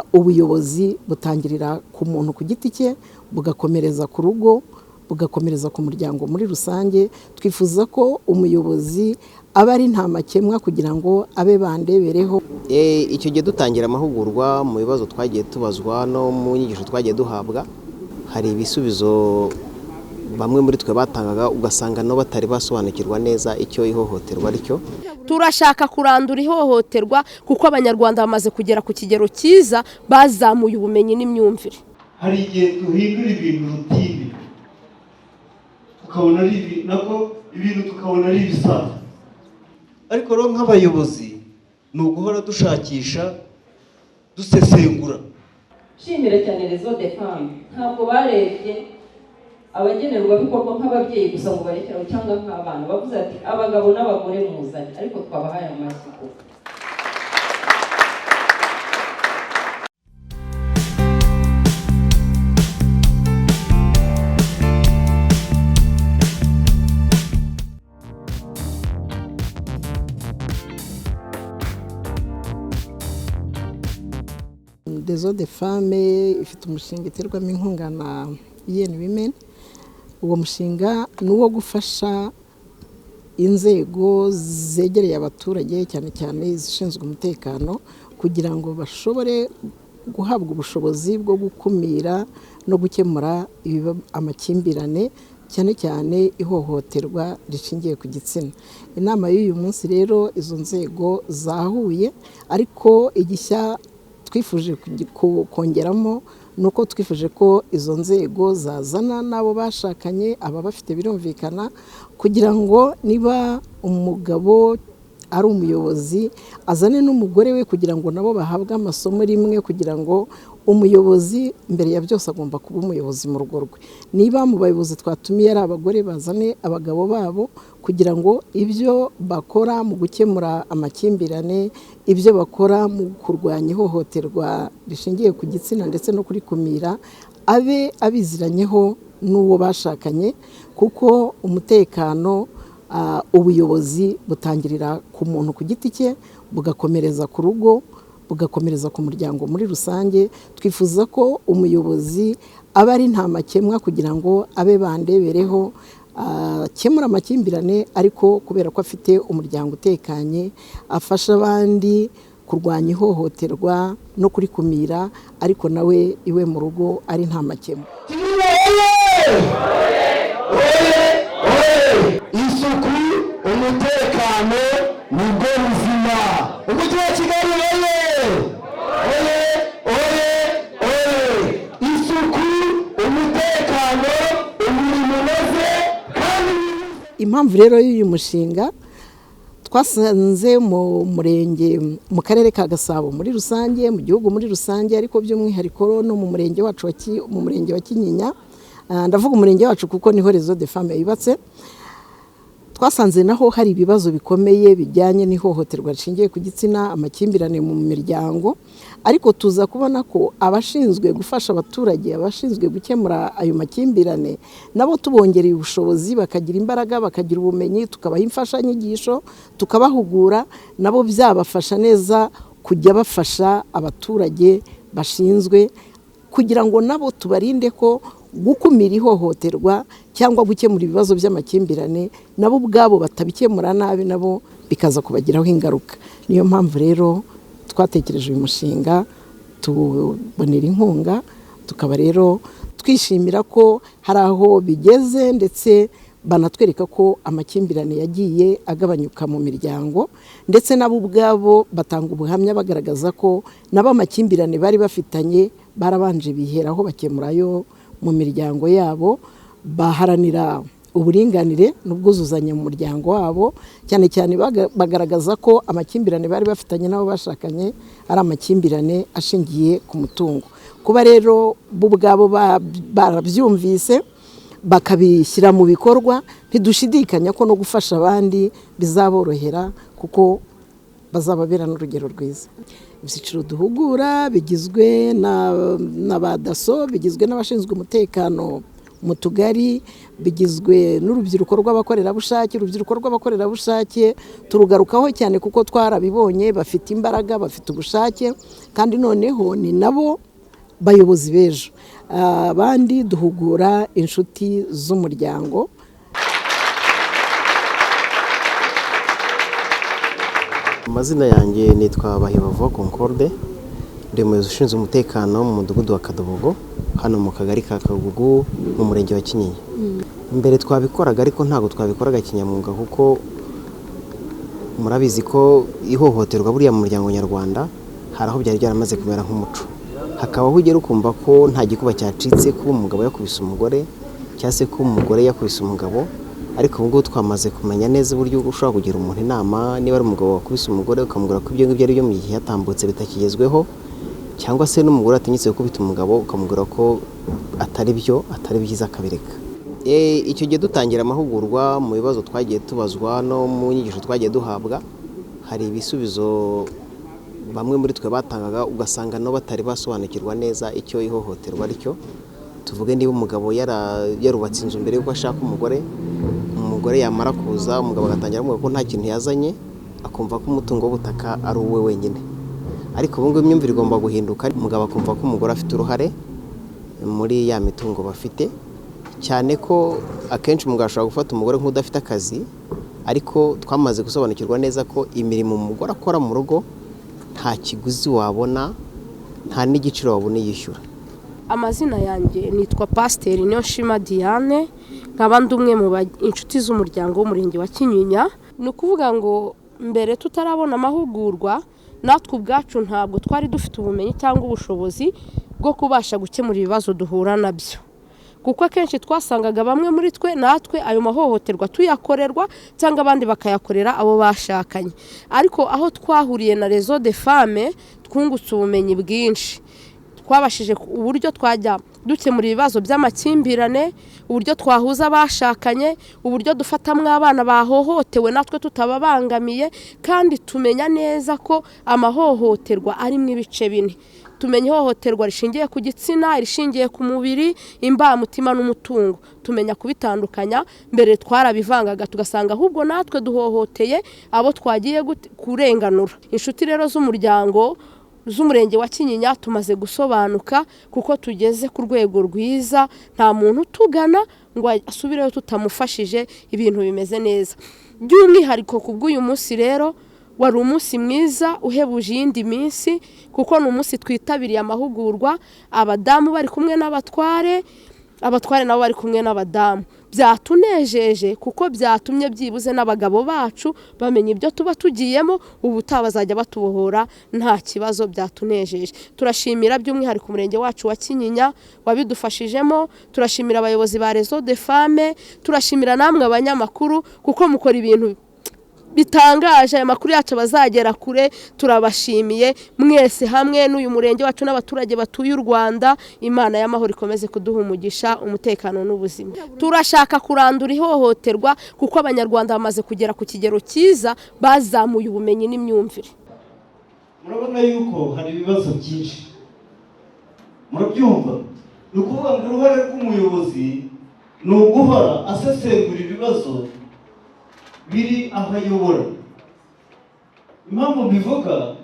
ubuyobozi butangirira ku muntu ku giti cye bugakomereza ku rugo bugakomereza ku muryango muri rusange. Twifuza ko umuyobozi aba ari nta makemwa kugira ngo abe bandebereho. Icyo gihe dutangira amahugurwa mu bibazo twagiye tubazwa no mu nyigisho twagiye duhabwa, hari ibisubizo bamwe muri twe batangaga ugasanga no batari basobanukirwa neza icyo ihohoterwa ari cyo. Turashaka kurandura ihohoterwa kuko abanyarwanda bamaze kugera ku kigero cyiza, bazamuye ubumenyi n'imyumvire. Hari igihe duhindura ibintu rutine tukabona ari ibintu tukabona ari ibisanzwe, ariko rero nk'abayobozi ni uguhora dushakisha dusesengura. Shimira cyane Réseau des Femmes, ntabwo barebye abagenerwabikorwa nk'ababyeyi gusa ngo barekeraho cyangwa nk'abana, bavuze ati abagabo n'abagore muzanye, ariko twabahaye amashyi kuko Réseau des Femmes ifite umushinga iterwamo inkunga na UN Women. Uwo mushinga ni uwo gufasha inzego zegereye abaturage cyane cyane izishinzwe umutekano kugira ngo bashobore guhabwa ubushobozi bwo gukumira no gukemura amakimbirane cyane cyane ihohoterwa rishingiye ku gitsina. Inama y'uyu munsi rero izo nzego zahuye, ariko igishya twifuje kongeramo nuko twifuje ko izo nzego zazana n'abo bashakanye, aba bafite birumvikana, kugira ngo niba umugabo ari umuyobozi azane n'umugore we kugira ngo nabo bahabwe amasomo rimwe, kugira ngo umuyobozi mbere ya byose agomba kuba umuyobozi mu rugo rwe. Niba mu bayobozi twatumiye ari abagore, bazane abagabo babo kugira ngo ibyo bakora mu gukemura amakimbirane, ibyo bakora mu kurwanya ihohoterwa rishingiye ku gitsina ndetse no kurikumira, abe abiziranyeho n'uwo bashakanye, kuko umutekano ubuyobozi butangirira ku muntu ku giti cye bugakomereza ku rugo bugakomereza ku muryango muri rusange. Twifuza ko umuyobozi aba ari nta makemwa kugira ngo abe bandebereho, akemura amakimbirane, ariko kubera ko afite umuryango utekanye, afasha abandi kurwanya ihohoterwa no kurikumira, ariko nawe iwe mu rugo ari nta makemwa. Isuku, umutekano nibwo buzima. Umujyi wa Kigali isuku, umutekano, umurimo unoze kandi. Impamvu rero y'uyu mushinga twasanze mu murenge, mu karere ka Gasabo muri rusange, mu gihugu muri rusange, ariko by'umwihariko no mu murenge wacu mu murenge wa Kinyinya, ndavuga umurenge wacu kuko niho Réseau des Femmes yubatse. Twasanze naho hari ibibazo bikomeye bijyanye n'ihohoterwa rishingiye ku gitsina, amakimbirane mu miryango, ariko tuza kubona ko abashinzwe gufasha abaturage, abashinzwe gukemura ayo makimbirane, nabo tubongereye ubushobozi, bakagira imbaraga, bakagira ubumenyi, tukabaha imfashanyigisho, tukabahugura, nabo byabafasha neza kujya bafasha abaturage bashinzwe, kugira ngo nabo tubarinde ko gukumira ihohoterwa cyangwa gukemura ibibazo by'amakimbirane nabo ubwabo batabikemura nabi, nabo bikaza kubagiraho ingaruka. Niyo mpamvu rero twatekereje uyu mushinga, tubonera inkunga, tukaba rero twishimira ko hari aho bigeze, ndetse banatwereka ko amakimbirane yagiye agabanyuka mu miryango, ndetse nabo ubwabo batanga ubuhamya bagaragaza ko nabo amakimbirane bari bafitanye barabanje biheraho bakemurayo mu miryango yabo, baharanira uburinganire n'ubwuzuzanye mu muryango wabo, cyane cyane bagaragaza ko amakimbirane bari bafitanye n'abo bashakanye ari amakimbirane ashingiye ku mutungo. Kuba rero bo ubwabo barabyumvise bakabishyira mu bikorwa, ntidushidikanya ko no gufasha abandi bizaborohera, kuko bazababera n'urugero rwiza. Ibyiciro duhugura bigizwe na ba daso, bigizwe n'abashinzwe umutekano mu tugari bigizwe n'urubyiruko rw'abakorerabushake. Urubyiruko rw'abakorerabushake turugarukaho cyane kuko twarabibonye bafite imbaraga, bafite ubushake, kandi noneho ni nabo bayobozi b'ejo. Abandi duhugura inshuti z'umuryango. Amazina yanjye nitwa Bahibava Concorde, ndi umuyobozi ushinzwe umutekano mu mudugudu wa Kadobogo, hano mu kagari ka Kagugu mu murenge wa Kinyinya. Mbere twabikoraga ariko ntabwo twabikoraga kinyamwuga, kuko murabizi ko ihohoterwa buriya mu muryango nyarwanda hari aho byari byaramaze kumera nk'umuco. Hakabaho ugera ukumva ko nta gikuba cyacitse kuba umugabo yakubise umugore cyangwa se kuba umugore yakubise umugabo, ariko ubu ngubu twamaze kumenya neza uburyo ushobora kugira umuntu inama, niba ari umugabo wakubise umugore ukamubwira ko ibyo ngibyo ari byo mu gihe yatambutse bitakigezweho, cyangwa se n'umugore atinyitse gukubita umugabo ukamubwira ko atari byo, atari byiza akabireka. Icyo gihe dutangira amahugurwa mu bibazo twagiye tubazwa no mu nyigisho twagiye duhabwa, hari ibisubizo bamwe muri twe batangaga ugasanga no batari basobanukirwa neza icyo ihohoterwa ari cyo. Tuvuge niba umugabo yarubatse inzu mbere yuko ashaka umugore yamara kuza umugabo agatangira kumubwira ko nta kintu yazanye, akumva ko umutungo w'ubutaka ari uwe wenyine. Ariko ubu ngubu imyumvire igomba guhinduka, umugabo akumva ko umugore afite uruhare muri ya mitungo bafite, cyane ko akenshi umugabo ashobora gufata umugore nk'udafite akazi, ariko twamaze gusobanukirwa neza ko imirimo umugore akora mu rugo nta kiguzi wabona, nta n'igiciro wabona yishyura. Amazina yanjye nitwa Pasiteri Niyonshima Diane, nkaba ndi umwe mu inshuti z'umuryango w'umurenge wa Kinyinya. Ni ukuvuga ngo mbere tutarabona amahugurwa, natwe ubwacu ntabwo twari dufite ubumenyi cyangwa ubushobozi bwo kubasha gukemura ibibazo duhura nabyo, kuko akenshi twasangaga bamwe muri twe natwe ayo mahohoterwa tuyakorerwa cyangwa abandi bakayakorera abo bashakanye. Ariko aho twahuriye na Réseau des Femmes twungutse ubumenyi bwinshi, twabashije uburyo twajya dukemura ibibazo by'amakimbirane, uburyo twahuza abashakanye, uburyo dufatamwe abana bahohotewe natwe tutababangamiye, kandi tumenya neza ko amahohoterwa ari mu ibice bine. Tumenya ihohoterwa rishingiye ku gitsina, irishingiye ku mubiri, imbamutima n'umutungo. Tumenya kubitandukanya. Mbere twarabivangaga tugasanga ahubwo natwe duhohoteye abo twagiye kurenganura. Inshuti rero z'umuryango z'umurenge wa Kinyinya tumaze gusobanuka, kuko tugeze ku rwego rwiza, nta muntu tugana ngo asubireyo tutamufashije, ibintu bimeze neza. By'umwihariko ku bw'uyu munsi rero wari umunsi mwiza uhebuje iyindi minsi, kuko ni umunsi twitabiriye amahugurwa, abadamu bari kumwe n'abatware, abatware nabo bari kumwe n'abadamu. Byatunejeje kuko byatumye byibuze n'abagabo bacu bamenya ibyo tuba tugiyemo, ubu bazajya batubohora nta kibazo. Byatunejeje. Turashimira by'umwihariko umurenge wacu wa Kinyinya wabidufashijemo, turashimira abayobozi ba Réseau des Femmes, turashimira namwe abanyamakuru kuko mukora ibintu bitangaje, aya makuru yacu bazagera kure. Turabashimiye mwese hamwe n'uyu murenge wacu n'abaturage batuye u Rwanda. Imana y'amahoro ikomeze kuduha umugisha, umutekano n'ubuzima. Turashaka kurandura ihohoterwa kuko abanyarwanda bamaze kugera ku kigero cyiza, bazamuye ubumenyi n'imyumvire. Murabona yuko hari ibibazo byinshi, murabyumva. Ni ukuvuga ngo uruhare rw'umuyobozi ni uguhora asesengura ibibazo biri aho ayobora. Impamvu mbivuga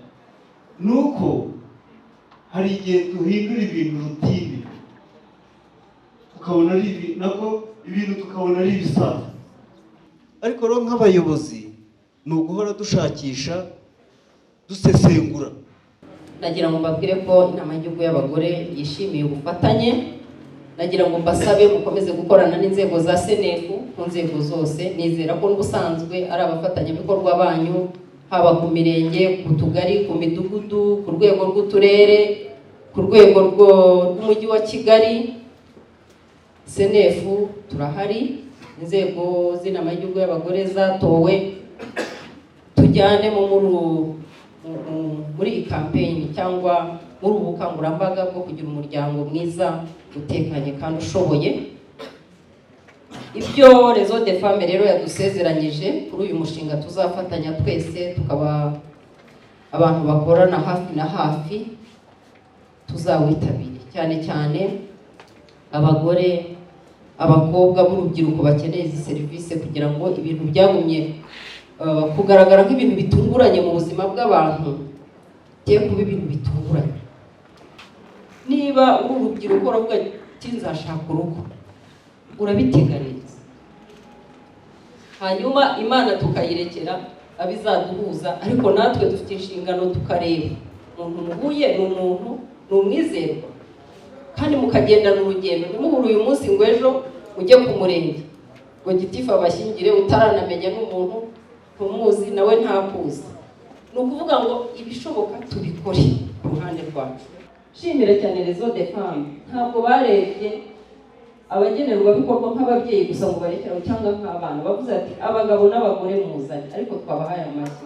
ni uko hari igihe duhindura ibintu rutine, tukabona ari ibintu tukabona ari ibisanzwe, ariko rero nk'abayobozi ni uguhora dushakisha, dusesengura. nagira ngo mbabwire ko inama y'igihugu y'abagore yishimiye ubufatanye. Nagira ngo mbasabe mukomeze gukorana n'inzego za Senefu ku nzego zose. Nizera ko n'ubusanzwe ari abafatanyabikorwa banyu, haba ku mirenge, ku tugari, ku midugudu, ku rwego rw'uturere, ku rwego rw'umujyi wa Kigali. Senefu turahari, inzego z'inama y'igihugu y'abagore zatowe, tujyane muri iyi campaign cyangwa muri ubu bukangurambaga bwo kugira umuryango mwiza, utekanye kandi ushoboye. Ibyo Réseau des Femmes rero yadusezeranyije kuri uyu mushinga tuzafatanya twese, tukaba abantu bakorana hafi na hafi, tuzawitabire cyane cyane abagore, abakobwa b'urubyiruko bakeneye izi serivisi kugira ngo ibintu byagumye kugaragara nk'ibintu bitunguranye mu buzima bw'abantu bye kuba ibintu bitunguranye. Niba uri urubyiruko uravuga ati nzashaka urugo, urabiteganiriza, hanyuma Imana tukayirekera abizaduhuza, ariko natwe dufite inshingano tukareba umuntu muhuye ni umuntu, ni umwizerwa, kandi mukagendana urugendo. Ntimuhure uyu munsi ngo ejo ujye ku murenge ngo gitifu abashyingire utaranamenya n'umuntu ntumuzi nawe ntakuzi. Ni ukuvuga ngo ibishoboka tubikore ku ruhande rwacu. Shimira cyane Réseau des Femmes, ntabwo barebye abagenerwabikorwa nk'ababyeyi gusa ngo barekeraho cyangwa nk'abana, bavuze ati abagabo n'abagore muzanye, ariko twabahaye amashyi.